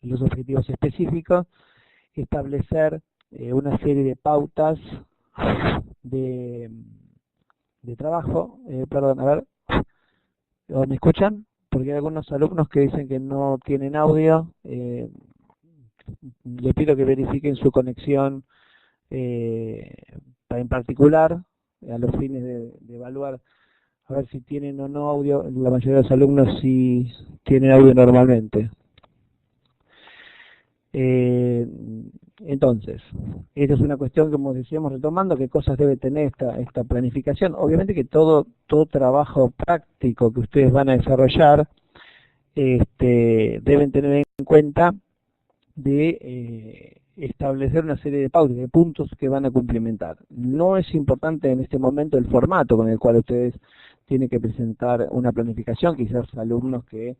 los objetivos específicos, establecer una serie de pautas de, de trabajo. Perdón, a ver, ¿me escuchan? Porque hay algunos alumnos que dicen que no tienen audio. Les pido que verifiquen su conexión en particular, a los fines de evaluar a ver si tienen o no audio. La mayoría de los alumnos sí tienen audio normalmente. Entonces, esta es una cuestión que, como decíamos, retomando, qué cosas debe tener esta planificación. Obviamente que todo trabajo práctico que ustedes van a desarrollar deben tener en cuenta de establecer una serie de pautas, de puntos que van a cumplimentar. No es importante en este momento el formato con el cual ustedes tienen que presentar una planificación. Quizás alumnos que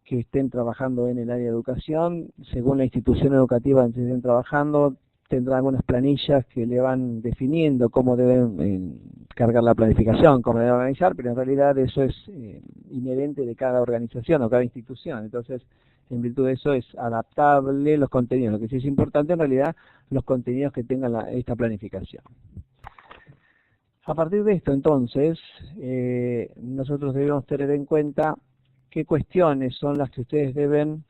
estén trabajando en el área de educación, según la institución educativa en que estén trabajando, tendrán algunas planillas que le van definiendo cómo deben cargar la planificación, cómo deben organizar, pero en realidad eso es inherente de cada organización o cada institución. Entonces, en virtud de eso es adaptable los contenidos. Lo que sí es importante en realidad, los contenidos que tengan esta planificación. A partir de esto, entonces, nosotros debemos tener en cuenta qué cuestiones son las que ustedes deben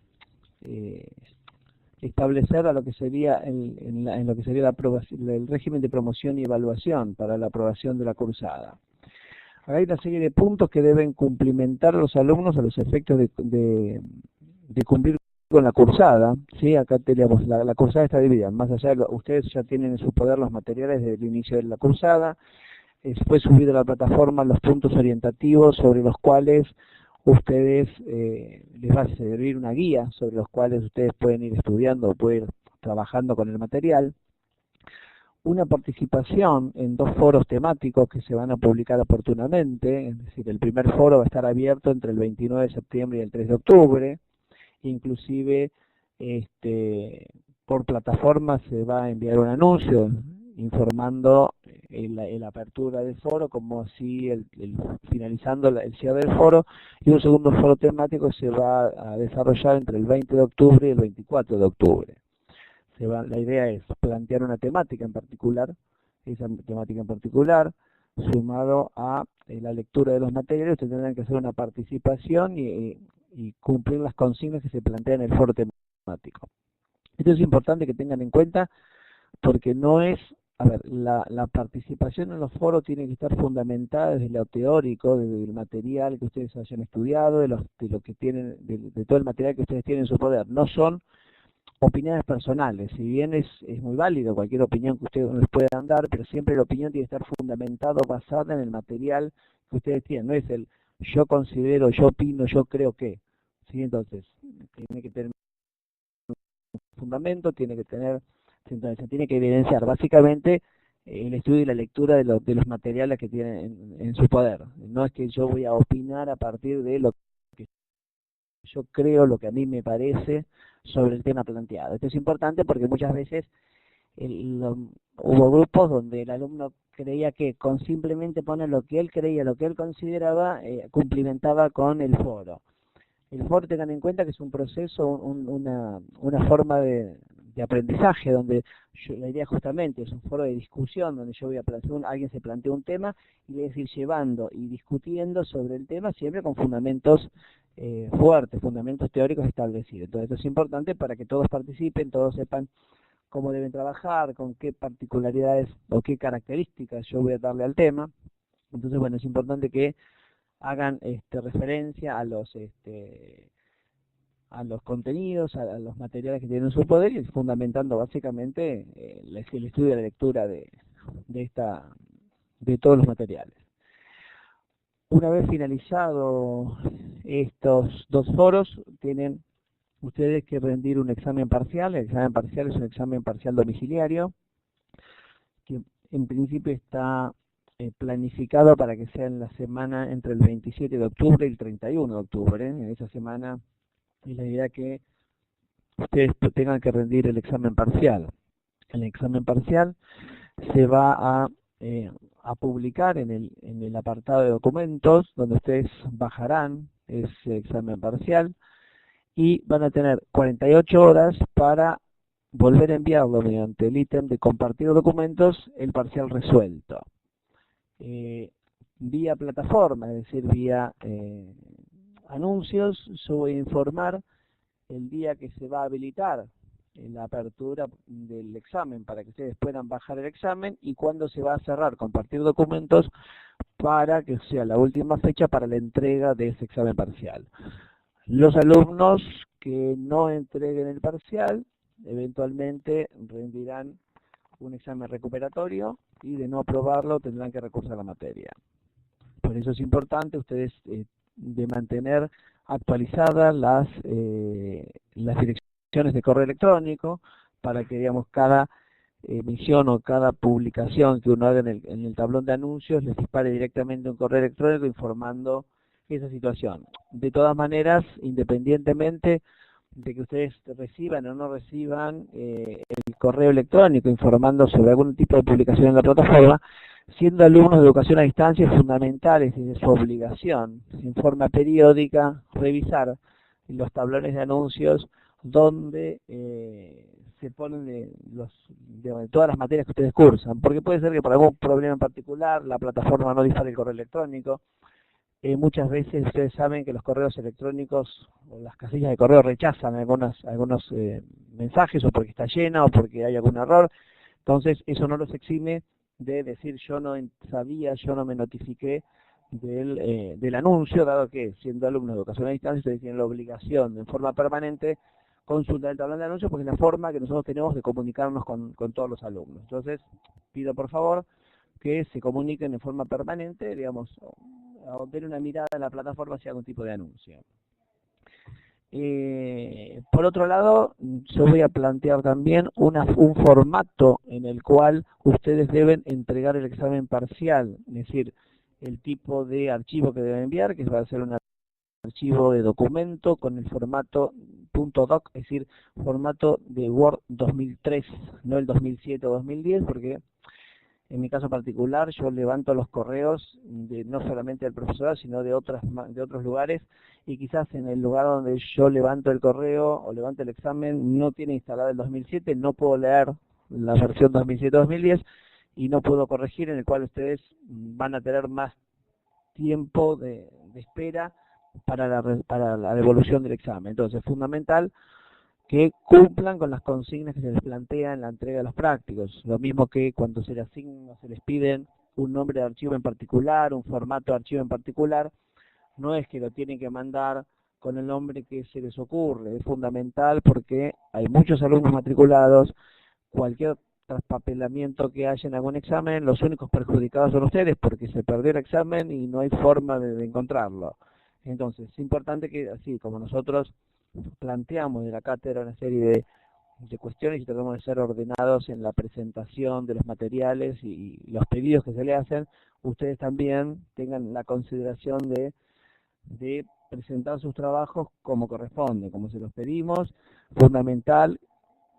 establecer a lo que sería en lo que sería el régimen de promoción y evaluación para la aprobación de la cursada. Hay una serie de puntos que deben cumplimentar los alumnos a los efectos de cumplir con la cursada. ¿Sí? Acá tenemos la cursada está dividida. Más allá, ustedes ya tienen en su poder los materiales desde el inicio de la cursada. Fue subido a la plataforma los puntos orientativos sobre los cuales ustedes les va a servir una guía, sobre los cuales ustedes pueden ir estudiando o pueden ir trabajando con el material. Una participación en 2 foros temáticos que se van a publicar oportunamente, es decir, el primer foro va a estar abierto entre el 29 de septiembre y el 3 de octubre, inclusive por plataforma se va a enviar un anuncio informando la apertura del foro, como así finalizando el cierre del foro, y un segundo foro temático se va a desarrollar entre el 20 de octubre y el 24 de octubre. La idea es plantear una temática en particular, esa temática en particular, sumado a la lectura de los materiales, ustedes tendrán que hacer una participación y cumplir las consignas que se plantean en el foro temático. Esto es importante que tengan en cuenta porque no es, a ver, la participación en los foros tiene que estar fundamentada desde lo teórico, desde el material que ustedes hayan estudiado, de lo que tienen, de todo el material que ustedes tienen en su poder. No son opiniones personales, si bien es muy válido cualquier opinión que ustedes les puedan dar, pero siempre la opinión tiene que estar fundamentada, basada en el material que ustedes tienen. No es el yo considero, yo opino, yo creo que. ¿Sí? Entonces, tiene que tener un fundamento, se tiene que evidenciar básicamente el estudio y la lectura de los materiales que tienen en su poder. No es que yo voy a opinar a partir de lo que yo creo, lo que a mí me parece sobre el tema planteado. Esto es importante porque muchas veces hubo grupos donde el alumno creía que con simplemente poner lo que él creía, lo que él consideraba, cumplimentaba con el foro. El foro, tengan en cuenta que es un proceso, una forma de aprendizaje, donde la idea justamente es un foro de discusión, donde yo voy a plantear, alguien se plantea un tema y voy a ir llevando y discutiendo sobre el tema, siempre con fundamentos fuertes, fundamentos teóricos establecidos. Entonces esto es importante para que todos participen, todos sepan cómo deben trabajar, con qué particularidades o qué características yo voy a darle al tema. Entonces, bueno, es importante que hagan referencia a los contenidos, a los materiales que tienen en su poder, y fundamentando básicamente el estudio y la lectura de todos los materiales. Una vez finalizado estos 2 foros, tienen ustedes que rendir un examen parcial. El examen parcial es un examen parcial domiciliario, que en principio está planificado para que sea en la semana entre el 27 de octubre y el 31 de octubre. En esa semana es la idea que ustedes tengan que rendir el examen parcial. El examen parcial se va a publicar en el apartado de documentos, donde ustedes bajarán ese examen parcial y van a tener 48 horas para volver a enviarlo mediante el ítem de compartir documentos, el parcial resuelto. Vía plataforma, es decir, vía anuncios, yo voy a informar el día que se va a habilitar la apertura del examen para que ustedes puedan bajar el examen y cuándo se va a cerrar compartir documentos para que sea la última fecha para la entrega de ese examen parcial. Los alumnos que no entreguen el parcial eventualmente rendirán un examen recuperatorio y de no aprobarlo tendrán que recursar la materia. Por eso es importante ustedes de mantener actualizadas las direcciones de correo electrónico para que, digamos, cada emisión o cada publicación que uno haga en el tablón de anuncios les dispare directamente un correo electrónico informando esa situación. De todas maneras, independientemente de que ustedes reciban o no reciban el correo electrónico informando sobre algún tipo de publicación en la plataforma, siendo alumnos de educación a distancia es fundamental, es su obligación, en forma periódica, revisar los tablones de anuncios donde se ponen de todas las materias que ustedes cursan, porque puede ser que por algún problema en particular la plataforma no dispare el correo electrónico. Muchas veces ustedes saben que los correos electrónicos o las casillas de correo rechazan algunos mensajes o porque está llena o porque hay algún error. Entonces eso no los exime de decir yo no sabía, yo no me notifiqué del anuncio, dado que siendo alumnos de educación a distancia ustedes tienen la obligación de en forma permanente consultar el tablón de anuncios porque es la forma que nosotros tenemos de comunicarnos con todos los alumnos. Entonces pido por favor que se comuniquen en forma permanente, digamos, a tener una mirada en la plataforma si hay algún tipo de anuncio. Por otro lado, yo voy a plantear también un formato en el cual ustedes deben entregar el examen parcial, es decir, el tipo de archivo que deben enviar, que va a ser un archivo de documento con el formato .doc, es decir, formato de Word 2003, no el 2007 o 2010, porque en mi caso particular, yo levanto los correos no solamente del profesorado, sino de otros lugares, y quizás en el lugar donde yo levanto el correo o levanto el examen no tiene instalado el 2007, no puedo leer la versión 2007-2010 y no puedo corregir, en el cual ustedes van a tener más tiempo de espera para la devolución del examen. Entonces es fundamental que cumplan con las consignas que se les plantea en la entrega de los prácticos. Lo mismo que cuando se les asigna, se les piden un nombre de archivo en particular, un formato de archivo en particular, no es que lo tienen que mandar con el nombre que se les ocurre. Es fundamental porque hay muchos alumnos matriculados, cualquier traspapelamiento que haya en algún examen, los únicos perjudicados son ustedes porque se perdió el examen y no hay forma de encontrarlo. Entonces, es importante que, así como nosotros planteamos de la cátedra una serie de cuestiones y tratamos de ser ordenados en la presentación de los materiales y los pedidos que se le hacen, ustedes también tengan la consideración de presentar sus trabajos como corresponde, como se los pedimos. Fundamental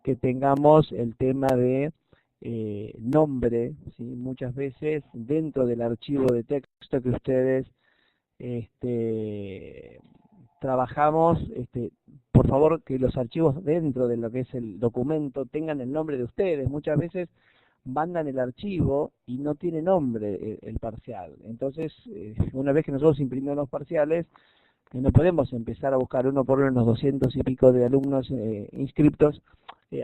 que tengamos el tema de nombre, ¿sí? Muchas veces dentro del archivo de texto que ustedes trabajamos, por favor que los archivos dentro de lo que es el documento tengan el nombre de ustedes. Muchas veces mandan el archivo y no tiene nombre el parcial. Entonces, una vez que nosotros imprimimos los parciales, no podemos empezar a buscar uno por uno unos 200 y pico de alumnos inscriptos,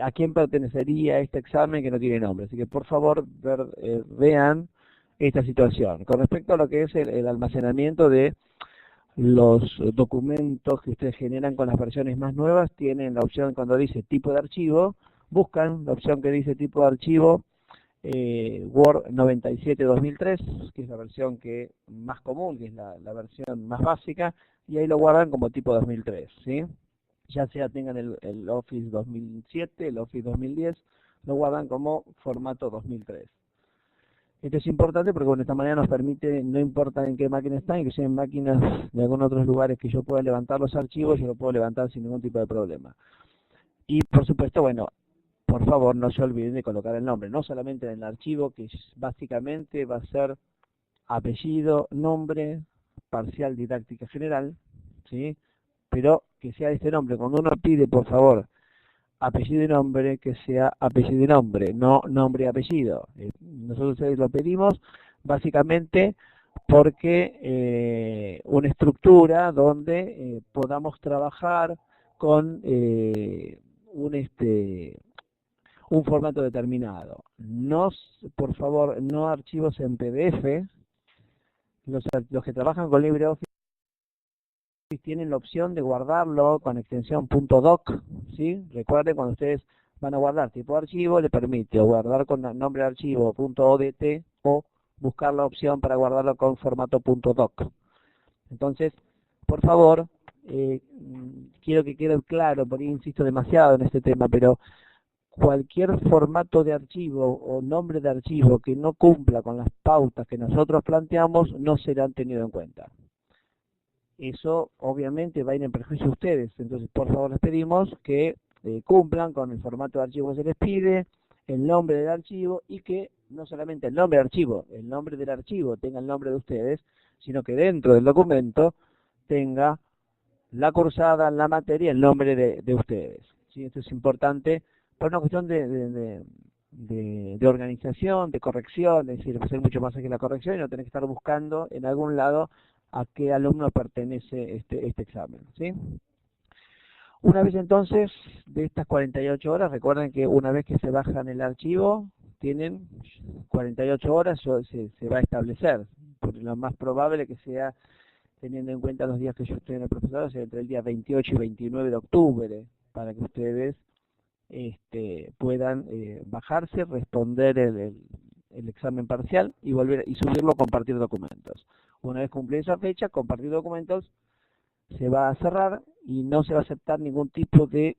a quién pertenecería este examen que no tiene nombre. Así que por favor vean esta situación. Con respecto a lo que es el almacenamiento de los documentos que ustedes generan con las versiones más nuevas, tienen la opción cuando dice tipo de archivo, buscan la opción que dice tipo de archivo Word 97-2003, que es la versión más común, que es la versión más básica, y ahí lo guardan como tipo 2003, ¿sí? Ya sea tengan el Office 2007, el Office 2010, lo guardan como formato 2003. Esto es importante porque bueno, de esta manera nos permite, no importa en qué máquina están, que sean máquinas de algunos otros lugares que yo pueda levantar los archivos, yo lo puedo levantar sin ningún tipo de problema. Y por supuesto, bueno, por favor no se olviden de colocar el nombre, no solamente en el archivo, que básicamente va a ser apellido, nombre, parcial didáctica general, ¿sí? pero que sea este nombre. Cuando uno pide, por favor, apellido y nombre, que sea apellido y nombre, no nombre y apellido. Nosotros lo pedimos básicamente porque una estructura donde podamos trabajar con un formato determinado. No, por favor, no archivos en PDF. Los que trabajan con LibreOffice tienen la opción de guardarlo con extensión .doc, ¿sí? Recuerden, cuando ustedes van a guardar tipo de archivo, le permite o guardar con nombre de archivo .odt o buscar la opción para guardarlo con formato .doc. Entonces, por favor, quiero que quede claro, porque insisto demasiado en este tema, pero cualquier formato de archivo o nombre de archivo que no cumpla con las pautas que nosotros planteamos no serán tenidos en cuenta. Eso obviamente va a ir en perjuicio de ustedes, entonces por favor les pedimos que cumplan con el formato de archivo que se les pide, el nombre del archivo y que no solamente el nombre del archivo tenga el nombre de ustedes, sino que dentro del documento tenga la cursada, la materia, el nombre de ustedes. ¿Sí? Esto es importante por una cuestión de organización, de corrección, es decir, hacer mucho más que la corrección y no tener que estar buscando en algún lado a qué alumno pertenece este examen. ¿Sí? Una vez entonces de estas 48 horas, recuerden que una vez que se bajan el archivo, tienen 48 horas, se va a establecer, porque lo más probable que sea, teniendo en cuenta los días que yo estoy en el profesorado, sea entre el día 28 y 29 de octubre, para que ustedes puedan bajarse, responder el examen parcial y volver y subirlo a compartir documentos. Una vez cumplida esa fecha, compartir documentos se va a cerrar y no se va a aceptar ningún tipo de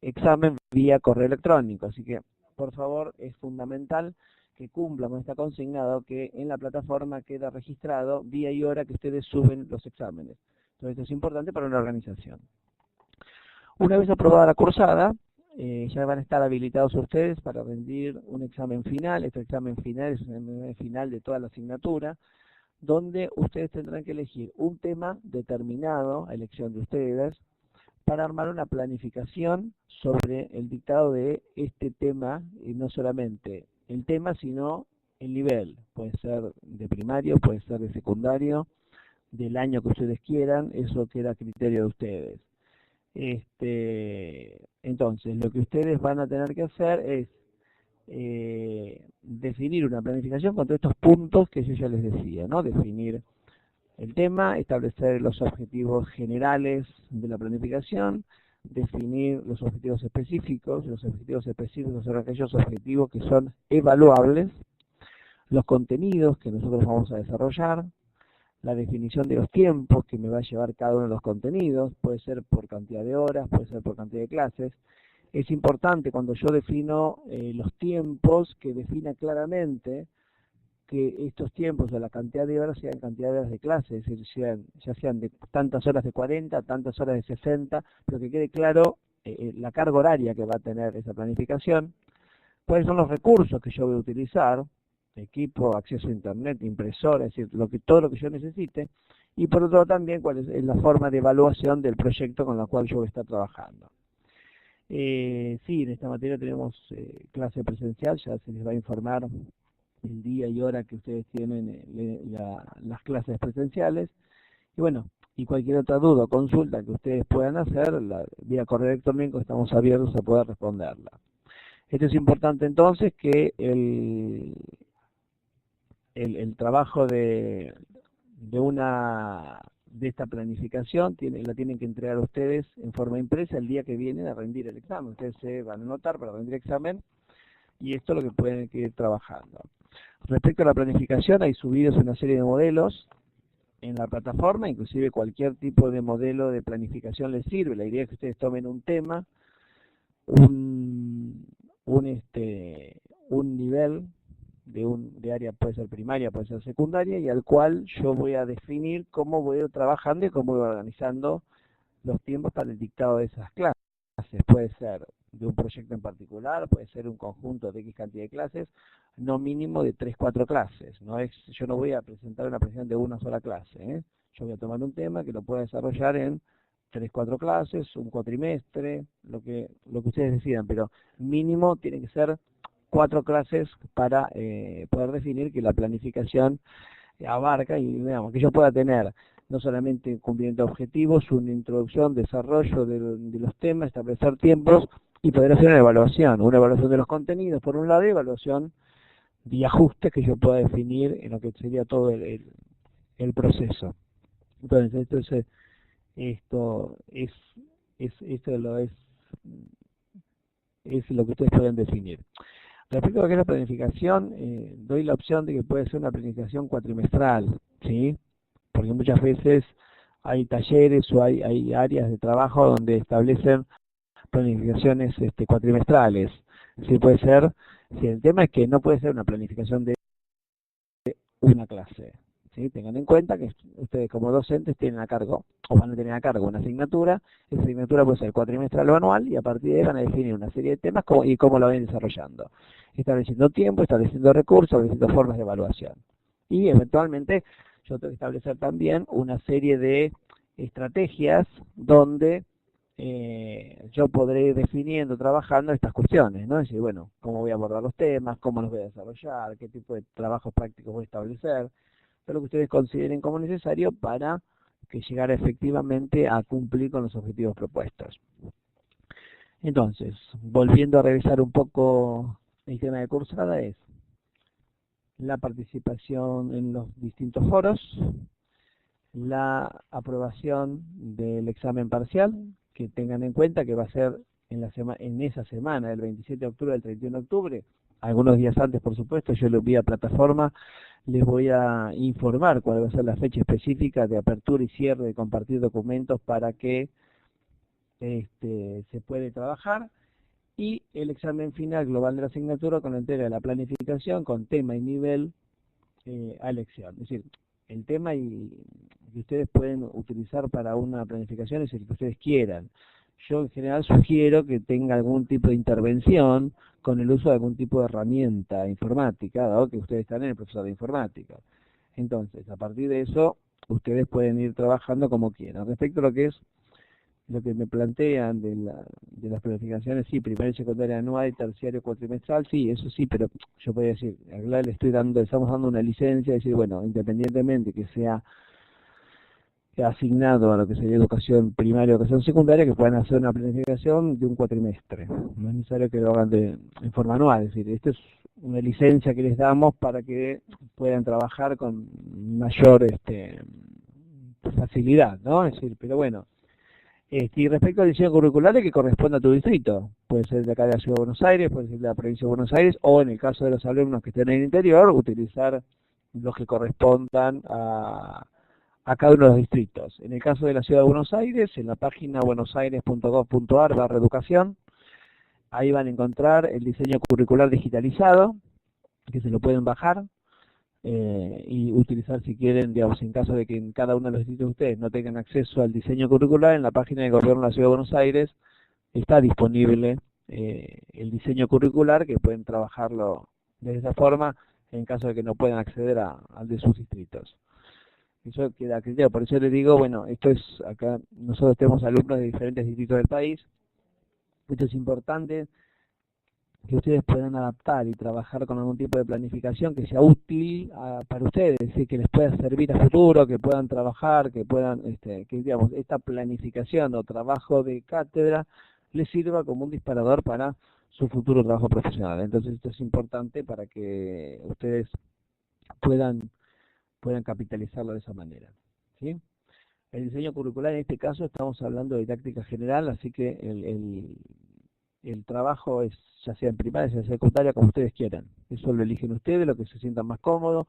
examen vía correo electrónico. Así que, por favor, es fundamental que cumpla con esta consignado que en la plataforma queda registrado día y hora que ustedes suben los exámenes. Entonces, esto es importante para una organización. Una vez aprobada la cursada, ya van a estar habilitados ustedes para rendir un examen final. Este examen final es un examen final de toda la asignatura, donde ustedes tendrán que elegir un tema determinado, a elección de ustedes, para armar una planificación sobre el dictado de este tema, y no solamente el tema, sino el nivel. Puede ser de primario, puede ser de secundario, del año que ustedes quieran, eso queda a criterio de ustedes. Entonces, lo que ustedes van a tener que hacer es definir una planificación con todos estos puntos que yo ya les decía, ¿no? Definir el tema, establecer los objetivos generales de la planificación, definir los objetivos específicos. Los objetivos específicos son aquellos objetivos que son evaluables, los contenidos que nosotros vamos a desarrollar, la definición de los tiempos que me va a llevar cada uno de los contenidos, puede ser por cantidad de horas, puede ser por cantidad de clases. Es importante cuando yo defino los tiempos que defina claramente que estos tiempos o la cantidad de horas sean cantidad de horas de clase, es decir, ya sean de tantas horas de 40, tantas horas de 60, pero que quede claro la carga horaria que va a tener esa planificación, cuáles son los recursos que yo voy a utilizar, equipo, acceso a internet, impresora, es decir, todo lo que yo necesite, y por otro lado también cuál es la forma de evaluación del proyecto con la cual yo voy a estar trabajando. Sí, en esta materia tenemos clase presencial, ya se les va a informar el día y hora que ustedes tienen las clases presenciales, y bueno, y cualquier otra duda o consulta que ustedes puedan hacer, vía correo electrónico estamos abiertos a poder responderla. Esto es importante entonces que el trabajo de esta planificación la tienen que entregar ustedes en forma impresa el día que vienen a rendir el examen. Ustedes se van a anotar para rendir el examen y esto es lo que pueden ir trabajando. Respecto a la planificación, hay subidos una serie de modelos en la plataforma, inclusive cualquier tipo de modelo de planificación les sirve. La idea es que ustedes tomen un tema, un nivel de área, puede ser primaria, puede ser secundaria, y al cual yo voy a definir cómo voy a ir trabajando y cómo voy organizando los tiempos para el dictado de esas clases. Puede ser de un proyecto en particular, puede ser un conjunto de X cantidad de clases, no mínimo de 3, 4 clases. Yo no voy a presentar una presentación de una sola clase, ¿eh? Yo voy a tomar un tema que lo pueda desarrollar en 3, 4 clases, un cuatrimestre, lo que ustedes decidan, pero mínimo tiene que ser 4 clases para poder definir que la planificación abarca y digamos que yo pueda tener no solamente cumplimiento de objetivos, una introducción, desarrollo de los temas, establecer tiempos y poder hacer una evaluación de los contenidos por un lado y evaluación de ajustes que yo pueda definir en lo que sería todo el proceso. Entonces esto es lo que ustedes pueden definir. Respecto a lo que es la planificación, doy la opción de que puede ser una planificación cuatrimestral, ¿sí? Porque muchas veces hay talleres o hay áreas de trabajo donde establecen planificaciones cuatrimestrales. Sí puede ser, sí, el tema es que no puede ser una planificación de una clase. ¿Sí? Tengan en cuenta que ustedes como docentes tienen a cargo, o van a tener a cargo una asignatura, esa asignatura puede ser cuatrimestral o anual, y a partir de ahí van a definir una serie de temas y cómo lo van desarrollando, estableciendo tiempo, estableciendo recursos, estableciendo formas de evaluación. Y eventualmente yo tengo que establecer también una serie de estrategias donde yo podré ir definiendo, trabajando estas cuestiones, ¿no? Es decir, bueno, cómo voy a abordar los temas, cómo los voy a desarrollar, qué tipo de trabajos prácticos voy a establecer, todo lo que ustedes consideren como necesario para que llegara efectivamente a cumplir con los objetivos propuestos. Entonces, volviendo a revisar un poco el tema de cursada, es la participación en los distintos foros, la aprobación del examen parcial, que tengan en cuenta que va a ser en esa semana, del 27 de octubre al 31 de octubre, algunos días antes, por supuesto, yo lo vía plataforma, les voy a informar cuál va a ser la fecha específica de apertura y cierre de compartir documentos para que se puede trabajar, y el examen final global de la asignatura con la entrega de la planificación con tema y nivel a elección. Es decir, el tema que ustedes pueden utilizar para una planificación es el que ustedes quieran. Yo en general sugiero que tenga algún tipo de intervención con el uso de algún tipo de herramienta informática, dado que ustedes están en el profesor de informática. Entonces, a partir de eso, ustedes pueden ir trabajando como quieran. Respecto a lo que es lo que me plantean de las planificaciones, sí, primaria y secundaria anual y terciario cuatrimestral, sí, eso sí, pero yo podría decir, acá estamos dando una licencia, decir, bueno, independientemente que sea asignado a lo que sería educación primaria o educación secundaria, que puedan hacer una planificación de un cuatrimestre. No es necesario que lo hagan en forma anual, es decir, esta es una licencia que les damos para que puedan trabajar con mayor facilidad, ¿no? Es decir, pero bueno, y respecto al diseño curricular que corresponde a tu distrito, puede ser de acá de la Ciudad de Buenos Aires, puede ser de la provincia de Buenos Aires, o en el caso de los alumnos que estén en el interior, utilizar los que correspondan a cada uno de los distritos. En el caso de la Ciudad de Buenos Aires, en la página buenosaires.gov.ar/educación, ahí van a encontrar el diseño curricular digitalizado, que se lo pueden bajar, y utilizar si quieren, digamos, en caso de que en cada uno de los distritos de ustedes no tengan acceso al diseño curricular, en la página del gobierno de la Ciudad de Buenos Aires está disponible el diseño curricular, que pueden trabajarlo de esa forma en caso de que no puedan acceder al de sus distritos. Eso queda a criterio, por eso les digo, bueno, esto es, acá nosotros tenemos alumnos de diferentes distritos del país, esto es importante, que ustedes puedan adaptar y trabajar con algún tipo de planificación que sea útil para ustedes, es decir, que les pueda servir a futuro, que puedan trabajar, que puedan, que digamos, esta planificación o trabajo de cátedra les sirva como un disparador para su futuro trabajo profesional. Entonces esto es importante para que ustedes puedan capitalizarlo de esa manera, ¿sí? El diseño curricular, en este caso, estamos hablando de didáctica general, así que el trabajo es ya sea en primaria, ya sea en secundaria, como ustedes quieran. Eso lo eligen ustedes, lo que se sientan más cómodo.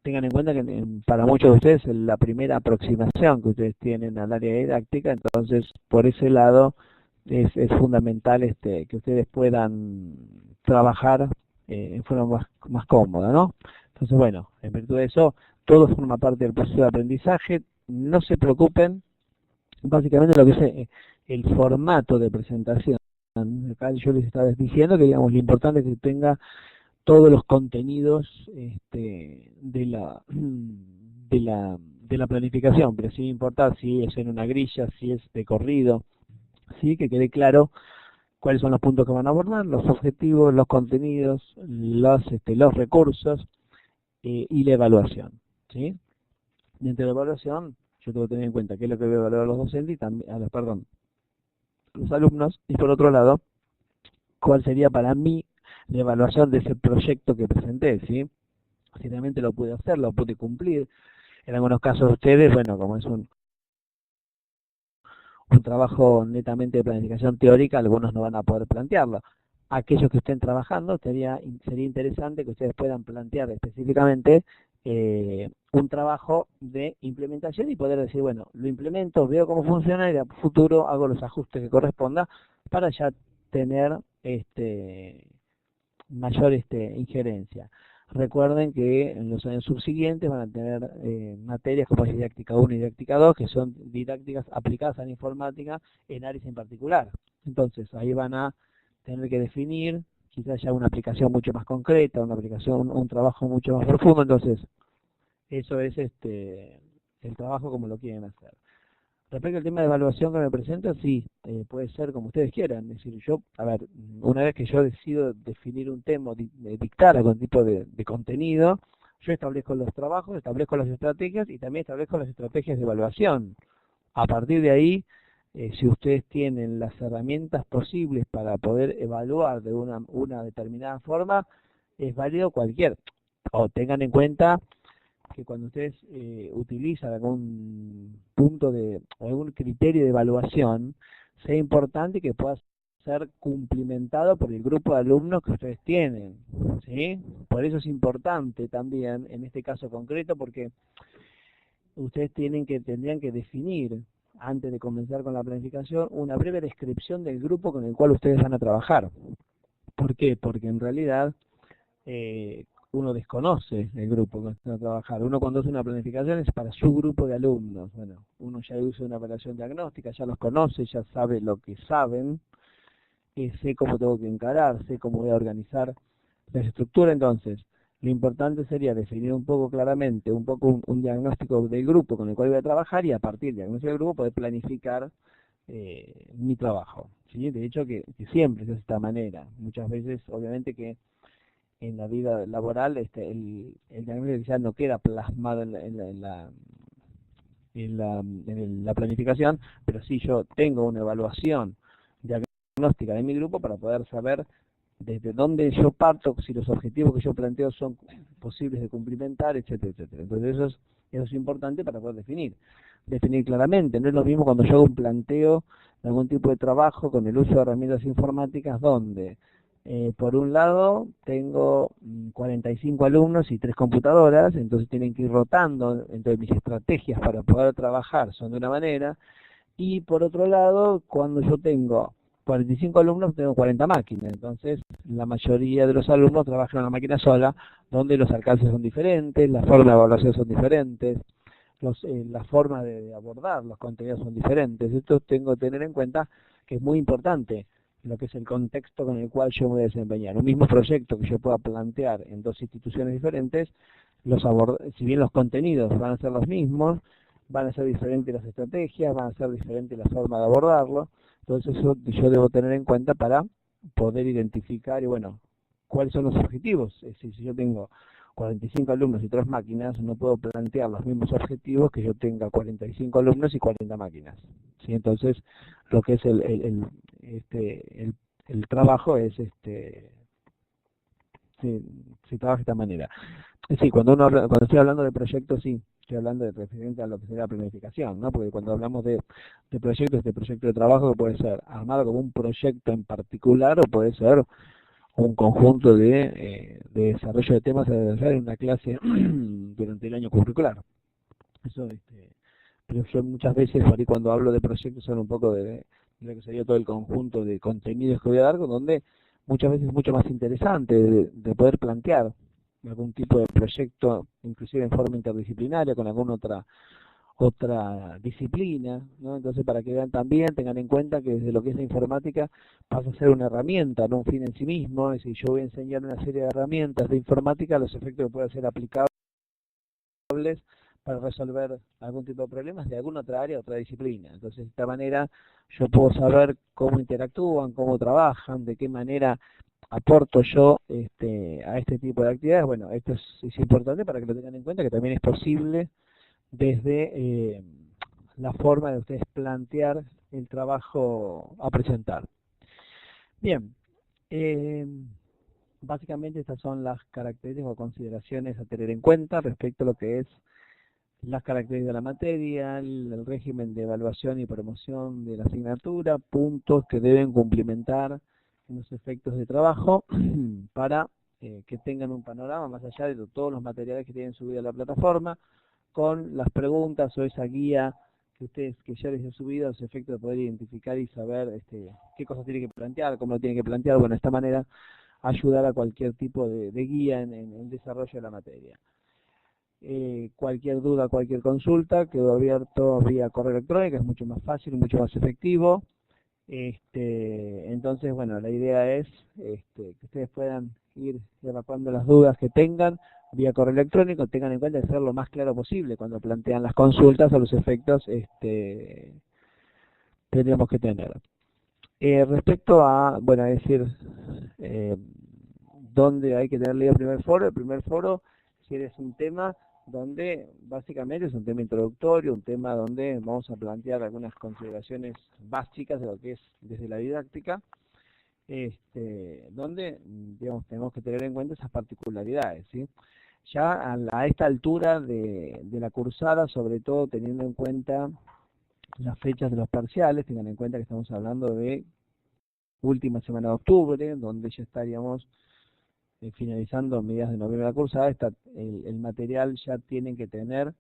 Tengan en cuenta que para muchos de ustedes es la primera aproximación que ustedes tienen al área didáctica, entonces por ese lado es fundamental que ustedes puedan trabajar en forma más cómoda, ¿no? Entonces, bueno, en virtud de eso, todo forma parte del proceso de aprendizaje. No se preocupen, básicamente lo que es el formato de presentación. Acá yo les estaba diciendo que, digamos, lo importante es que tenga todos los contenidos de la de la planificación, pero sin importar si es en una grilla, si es de corrido, sí, que quede claro cuáles son los puntos que van a abordar, los objetivos, los contenidos, los recursos y la evaluación, ¿sí? Dentro de la evaluación, yo tengo que tener en cuenta qué es lo que voy a evaluar a los docentes y también, los alumnos, y por otro lado, cuál sería para mí la evaluación de ese proyecto que presenté, ¿sí? Si realmente lo pude hacer, lo pude cumplir. En algunos casos ustedes, bueno, como es un trabajo netamente de planificación teórica, algunos no van a poder plantearlo. Aquellos que estén trabajando, sería interesante que ustedes puedan plantear específicamente un trabajo de implementación y poder decir, bueno, lo implemento, veo cómo funciona y a futuro hago los ajustes que corresponda para ya tener mayor injerencia. Recuerden que en los años subsiguientes van a tener materias como es didáctica 1 y didáctica 2, que son didácticas aplicadas a la informática en áreas en particular. Entonces, ahí van a tener que definir quizás ya una aplicación mucho más concreta, una aplicación, un trabajo mucho más profundo. Entonces, eso es el trabajo como lo quieren hacer. Respecto al tema de evaluación que me presenta, sí, puede ser como ustedes quieran. Es decir, yo, a ver, una vez que yo decido definir un tema, dictar algún tipo de contenido, yo establezco los trabajos, establezco las estrategias y también establezco las estrategias de evaluación. A partir de ahí, si ustedes tienen las herramientas posibles para poder evaluar de una determinada forma, es válido cualquier. O tengan en cuenta que cuando ustedes utilizan algún punto o algún criterio de evaluación, sea importante que pueda ser cumplimentado por el grupo de alumnos que ustedes tienen, ¿sí? Por eso es importante también, en este caso concreto, porque ustedes tendrían que definir, antes de comenzar con la planificación, una breve descripción del grupo con el cual ustedes van a trabajar. ¿Por qué? Porque en realidad uno desconoce el grupo que está a trabajar. Uno cuando hace una planificación es para su grupo de alumnos. Bueno, uno ya usa una evaluación diagnóstica, ya los conoce, ya sabe lo que saben, sé cómo tengo que encarar, sé cómo voy a organizar la estructura. Entonces, lo importante sería definir un poco claramente, un poco un diagnóstico del grupo con el cual voy a trabajar y a partir del diagnóstico del grupo poder planificar mi trabajo. ¿Sí? De hecho, que siempre es de esta manera. Muchas veces, obviamente que en la vida laboral el diagnóstico ya no queda plasmado en la planificación, pero sí yo tengo una evaluación diagnóstica de mi grupo para poder saber desde dónde yo parto, si los objetivos que yo planteo son posibles de cumplimentar, etcétera, etcétera. Entonces eso es importante para poder definir claramente. No es lo mismo cuando yo hago un planteo de algún tipo de trabajo con el uso de herramientas informáticas donde por un lado tengo 45 alumnos y 3 computadoras, entonces tienen que ir rotando, entonces mis estrategias para poder trabajar son de una manera, y por otro lado, cuando yo tengo 45 alumnos, tengo 40 máquinas, entonces la mayoría de los alumnos trabajan en una máquina sola, donde los alcances son diferentes, las formas de evaluación son diferentes, la forma de abordar los contenidos son diferentes. Esto tengo que tener en cuenta que es muy importante lo que es el contexto con el cual yo me voy a desempeñar. Un mismo proyecto que yo pueda plantear en dos instituciones diferentes, si bien los contenidos van a ser los mismos, van a ser diferentes las estrategias, van a ser diferentes la forma de abordarlo. Entonces eso yo debo tener en cuenta para poder identificar y bueno, cuáles son los objetivos. Es decir, si yo tengo 45 alumnos y 3 máquinas, no puedo plantear los mismos objetivos que yo tenga 45 alumnos y 40 máquinas. ¿Sí? Entonces, lo que es el trabajo es se trabaja de esta manera. Sí, cuando estoy hablando de proyectos, sí, estoy hablando de referente a lo que sería la planificación, ¿no? Porque cuando hablamos de proyectos, este proyecto de trabajo que puede ser armado como un proyecto en particular o puede ser un conjunto de desarrollo de temas a desarrollar en una clase durante el año curricular. Eso, pero yo muchas veces, por ahí cuando hablo de proyectos, son un poco de lo que sería todo el conjunto de contenidos que voy a dar, donde muchas veces es mucho más interesante de poder plantear algún tipo de proyecto, inclusive en forma interdisciplinaria, con alguna otra disciplina, ¿no? Entonces, para que vean también, tengan en cuenta que desde lo que es la informática pasa a ser una herramienta, no un fin en sí mismo. Es decir, yo voy a enseñar una serie de herramientas de informática, los efectos que pueden ser aplicables para resolver algún tipo de problemas de alguna otra área, otra disciplina. Entonces, de esta manera yo puedo saber cómo interactúan, cómo trabajan, de qué manera aporto yo a este tipo de actividades. Bueno, esto es importante para que lo tengan en cuenta, que también es posible desde la forma de ustedes plantear el trabajo a presentar. Bien, eh, básicamente estas son las características o consideraciones a tener en cuenta respecto a lo que es las características de la materia, el régimen de evaluación y promoción de la asignatura, puntos que deben cumplimentar en los efectos de trabajo para que tengan un panorama más allá de todos los materiales que tienen subido a la plataforma, con las preguntas o esa guía que ya les he subido, a los efectos de poder identificar y saber qué cosas tiene que plantear, cómo lo tiene que plantear. Bueno, de esta manera ayudar a cualquier tipo de guía en el desarrollo de la materia. Cualquier duda, cualquier consulta, quedó abierto vía correo electrónico, es mucho más fácil, mucho más efectivo. Entonces, bueno, la idea es que ustedes puedan ir evacuando las dudas que tengan vía correo electrónico. Tengan en cuenta de ser lo más claro posible cuando plantean las consultas o los efectos tendríamos que tener. Respecto a, bueno, es decir, dónde hay que tener el primer foro si es un tema donde básicamente es un tema introductorio, un tema donde vamos a plantear algunas consideraciones básicas de lo que es desde la didáctica, donde digamos, tenemos que tener en cuenta esas particularidades, ¿sí? Ya a esta altura de la cursada, sobre todo teniendo en cuenta las fechas de los parciales, tengan en cuenta que estamos hablando de última semana de octubre, donde ya estaríamos finalizando a mediados de noviembre la cursada. El material ya tienen que tener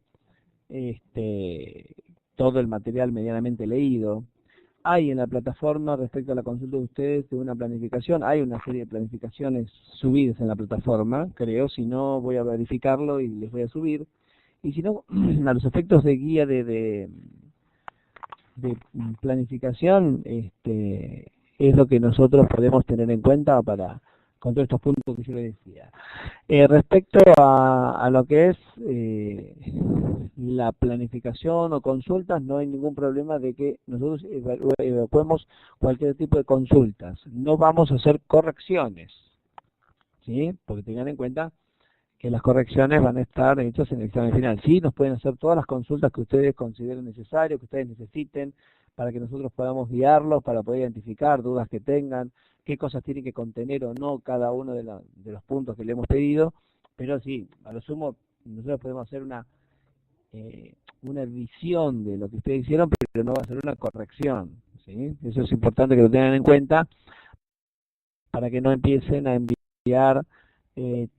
todo el material medianamente leído. Hay en la plataforma, respecto a la consulta de ustedes, de una planificación, hay una serie de planificaciones subidas en la plataforma, creo. Si no, voy a verificarlo y les voy a subir. Y si no, a los efectos de guía de planificación, es lo que nosotros podemos tener en cuenta con todos estos puntos que yo les decía. Respecto a lo que es la planificación o consultas, no hay ningún problema de que nosotros evacuemos cualquier tipo de consultas. No vamos a hacer correcciones, ¿sí? Porque tengan en cuenta que las correcciones van a estar hechas en el examen final. Sí, nos pueden hacer todas las consultas que ustedes consideren necesarias, que ustedes necesiten, para que nosotros podamos guiarlos, para poder identificar dudas que tengan, qué cosas tiene que contener o no cada uno de los puntos que le hemos pedido. Pero sí, a lo sumo, nosotros podemos hacer una visión de lo que ustedes hicieron, pero no va a ser una corrección, ¿sí? Eso es importante que lo tengan en cuenta, para que no empiecen a enviar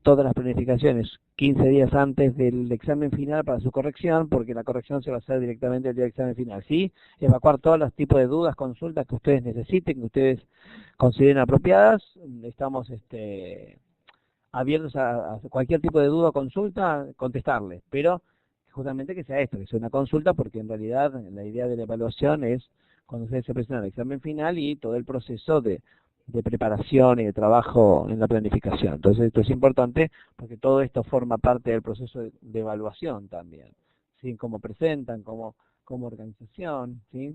todas las planificaciones 15 días antes del examen final para su corrección, porque la corrección se va a hacer directamente el día del examen final. ¿Sí? Evacuar todos los tipos de dudas, consultas que ustedes necesiten, que ustedes consideren apropiadas. Estamos abiertos a cualquier tipo de duda o consulta, contestarles, pero justamente que sea esto, que sea una consulta, porque en realidad la idea de la evaluación es cuando ustedes se presentan al examen final y todo el proceso de preparación y de trabajo en la planificación. Entonces esto es importante porque todo esto forma parte del proceso de evaluación también, ¿sí? Cómo presentan, como organización, ¿sí?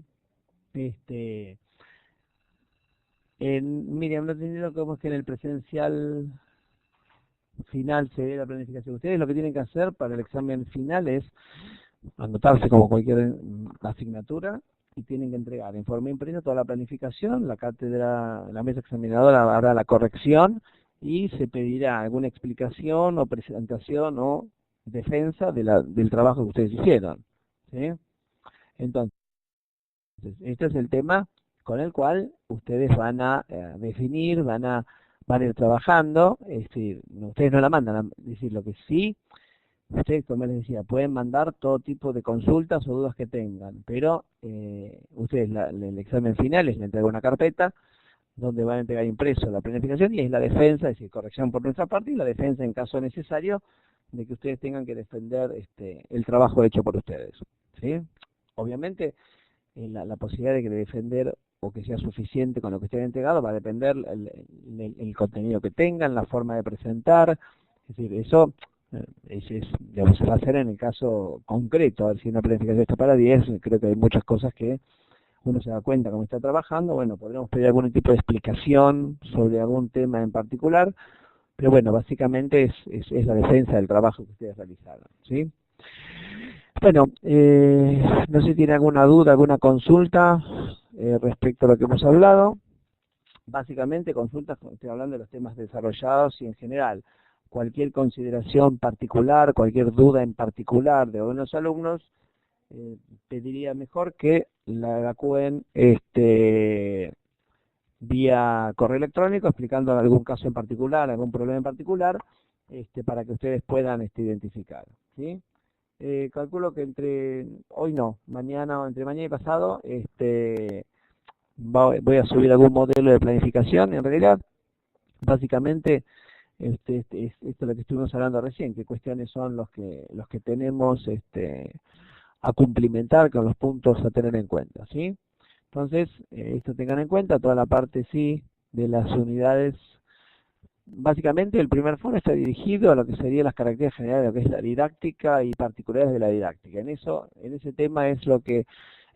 Miriam, no entiendo cómo es que en el presencial final se ve la planificación. Ustedes lo que tienen que hacer para el examen final es anotarse como cualquier asignatura y tienen que entregar en forma impresa toda la planificación. La cátedra, la mesa examinadora hará la corrección y se pedirá alguna explicación o presentación o defensa del trabajo que ustedes hicieron, ¿sí? Entonces, este es el tema con el cual ustedes van a definir, van a ir trabajando. Ustedes no la mandan, es decir, lo que sí, ustedes, como les decía, pueden mandar todo tipo de consultas o dudas que tengan, pero ustedes, el examen final les entrega una carpeta donde van a entregar impreso la planificación y es la defensa, es decir, corrección por nuestra parte, y la defensa en caso necesario de que ustedes tengan que defender el trabajo hecho por ustedes, ¿sí? Obviamente, la posibilidad de que defender o que sea suficiente con lo que esté entregado va a depender el contenido que tengan, la forma de presentar. Es decir, eso Digamos, se va a hacer en el caso concreto. A ver si una planificación está para 10, creo que hay muchas cosas que uno se da cuenta cómo está trabajando. Bueno, podríamos pedir algún tipo de explicación sobre algún tema en particular, pero bueno, básicamente es la defensa del trabajo que ustedes realizaron, ¿sí? Bueno, no sé si tiene alguna duda, alguna consulta respecto a lo que hemos hablado. Básicamente consultas, estoy hablando de los temas desarrollados y en general. Cualquier consideración particular, cualquier duda en particular de algunos alumnos, pediría mejor que la evacúen vía correo electrónico, explicando algún caso en particular, algún problema en particular, para que ustedes puedan identificar, ¿sí? Calculo que entre hoy no, mañana o entre mañana y pasado, voy a subir algún modelo de planificación. En realidad, básicamente, esto es lo que estuvimos hablando recién, qué cuestiones son los que tenemos a cumplimentar con los puntos a tener en cuenta, ¿sí? Entonces, esto tengan en cuenta, toda la parte sí de las unidades. Básicamente el primer foro está dirigido a lo que serían las características generales de lo que es la didáctica y particularidades de la didáctica. En ese tema es lo que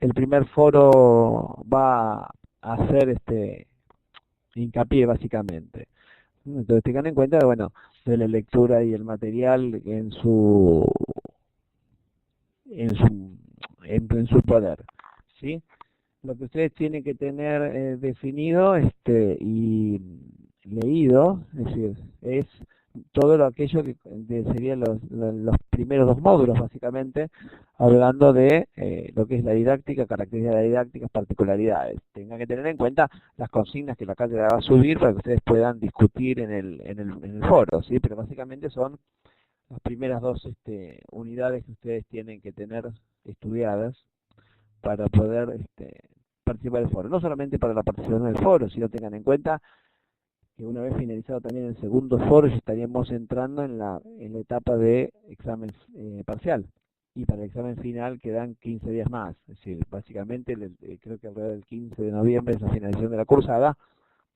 el primer foro va a hacer hincapié básicamente. Entonces tengan en cuenta, bueno, de la lectura y el material en su poder, ¿sí? Lo que ustedes tienen que tener definido y leído, es decir, es todo aquello que serían los primeros dos módulos, básicamente, hablando de lo que es la didáctica, características de la didáctica, particularidades. Tengan que tener en cuenta las consignas que la cátedra va a subir para que ustedes puedan discutir en el foro, ¿sí? Pero básicamente son las primeras dos unidades que ustedes tienen que tener estudiadas para poder participar del foro. No solamente para la participación del foro, sino tengan en cuenta que una vez finalizado también el segundo foro, ya estaríamos entrando en la etapa de examen parcial. Y para el examen final quedan 15 días más. Es decir, básicamente creo que alrededor del 15 de noviembre es la finalización de la cursada.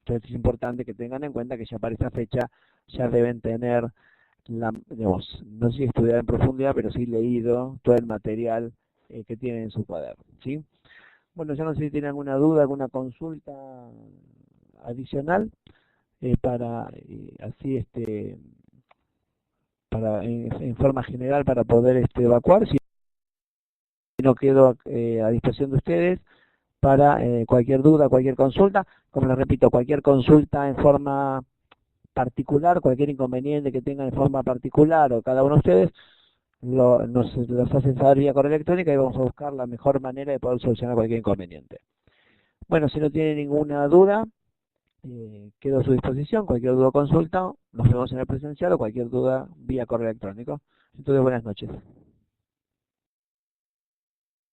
Entonces es importante que tengan en cuenta que ya para esa fecha ya deben tener, digamos, no sé si estudiar en profundidad, pero sí leído todo el material que tienen en su cuaderno, ¿sí? Bueno, yo no sé si tienen alguna duda, alguna consulta adicional para así para en forma general para poder evacuar. Si no, quedo a disposición de ustedes para cualquier duda, cualquier consulta. Como les repito, cualquier consulta en forma particular, cualquier inconveniente que tengan en forma particular o cada uno de ustedes, los hacen saber vía correo electrónica y vamos a buscar la mejor manera de poder solucionar cualquier inconveniente. Bueno, si no tienen ninguna duda, quedo a su disposición. Cualquier duda o consulta, nos vemos en el presencial o cualquier duda vía correo electrónico. Entonces, buenas noches.